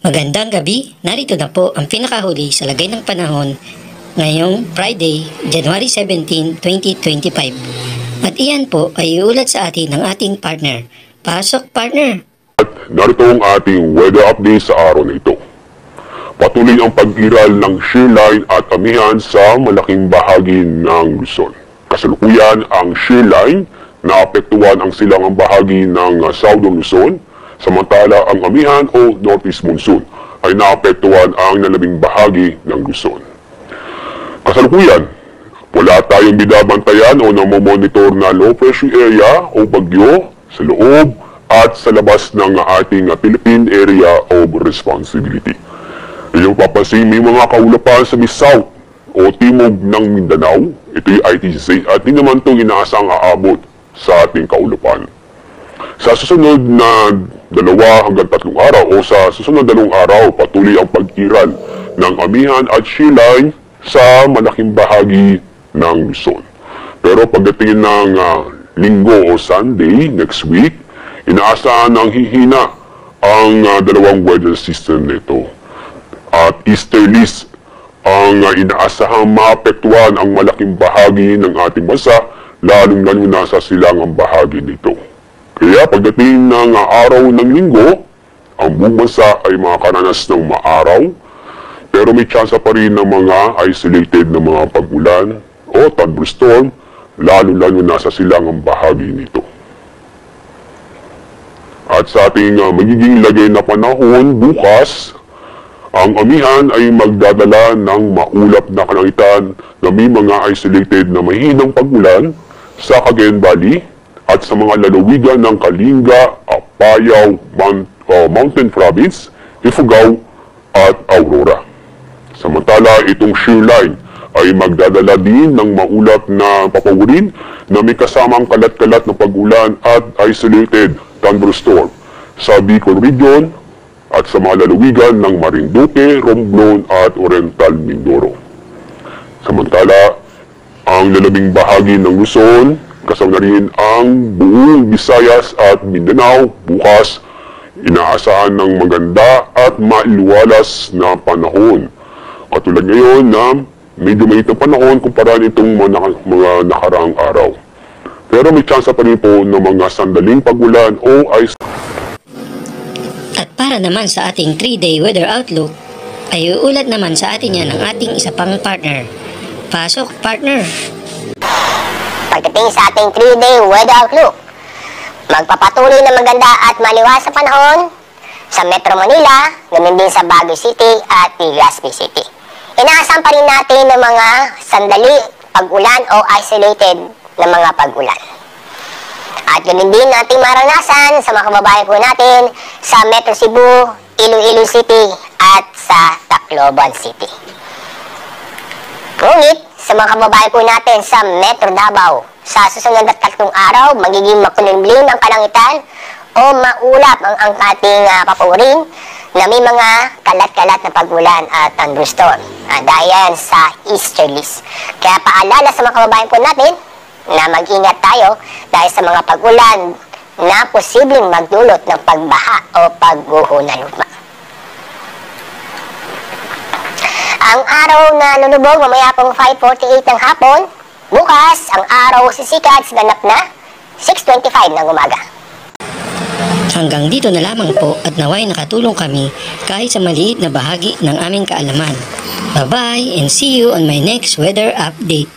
Magandang gabi, narito na po ang pinakahuli sa lagay ng panahon ngayong Friday, January 17, 2025. At iyan po ay iulat sa atin ng ating partner. Pasok, partner! At narito ang ating weather update sa araw na ito. Patuloy ang pag-iral ng shear line at amihan sa malaking bahagi ng Luzon. Kasalukuyan ang shear line na apektuhan ang silangang bahagi ng Southern Luzon, samantala ang amihan o northeast monsoon ay naapektuhan ang nalabing bahagi ng Luzon. Kasalukuyan, wala tayong binabantayan o namomonitor na low pressure area o bagyo sa loob at sa labas ng ating Philippine Area of Responsibility. Inyong papansin, may mga kaulapan sa South o Timog ng Mindanao. Ito'y ITC at di naman itong inaasang aabot sa ating kaulapan. Sa susunod na 2 hanggang 3 araw o sa susunod 2 araw, patuloy ang pag-iral ng amihan at shear line sa malaking bahagi ng Luzon. Pero pagdating ng linggo o Sunday next week, inaasahan ng hihina ang dalawang weather system nito. At easterlies ang inaasahang maapektuhan ang malaking bahagi ng ating bansa, lalong-lalo na sa silangang bahagi nito. Kaya pagdating ng araw ng linggo, ang buong bansa ay makakaranas ng maaraw, pero may tsansa pa rin ng mga isolated na mga pag-ulan o thunderstorm, lalo-lalo na sa silangang bahagi nito. At sa ating magiging lagay na panahon bukas, ang amihan ay magdadala ng maulap na kalangitan na may mga isolated na mahinang pag-ulan sa Cagayan Valley at sa mga lalawigan ng Kalinga, Apayao, Mountain Province, Ifugao at Aurora. Samantala, itong shear line ay magdadala din ng maulap na papawirin na may kasamang kalat-kalat na pag-ulan at isolated thunderstorm sa Bicol Region at sa mga lalawigan ng Marinduque, Romblon at Oriental Mindoro. Samantala, ang lalabing bahagi ng Luzon, kasama na rin ang buong Visayas at Mindanao, bukas inaasahan ng maganda at maiwalas na panahon. Katulad ngayon na medyo mainit na panahon kumpara nitong mga nakaraang araw. Pero may tsansa pa rin po ng mga sandaling pag-ulan o ice. At para naman sa ating 3-day weather outlook, ay uulat naman sa atin yan ang ating isa pang partner. Pasok, partner! Pagdating sa ating 3-day weather outlook, magpapatuloy na maganda at maliwas sa panahon sa Metro Manila, ganun din sa Baguio City at Legazpi City. Inaasahan pa rin natin ng mga sandali pag-ulan o isolated na mga pag-ulan. At ganun din natin maranasan sa mga kababayan po natin sa Metro Cebu, Iloilo City at sa Tacloban City. Ngunit sa mga kababayan po natin sa Metro Davao, sa susunod na 3 araw, magiging makulimlim ang kalangitan o maulap ang ating papawirin na may mga kalat-kalat na pag-ulan at thunderstorm dahil sa easterlies. Kaya paalala sa mga kababayan po natin na mag-ingat tayo dahil sa mga pag-ulan na posibleng magdulot ng pagbaha o pagguho ng lupa. Ang araw na lulubog mamaya pong 5:48 ng hapon, bukas ang araw sisikat sa ganap na 6:25 ng umaga. Hanggang dito na lamang po at naway nakatulong kami kahit sa maliit na bahagi ng aming kaalaman. Bye-bye and see you on my next weather update.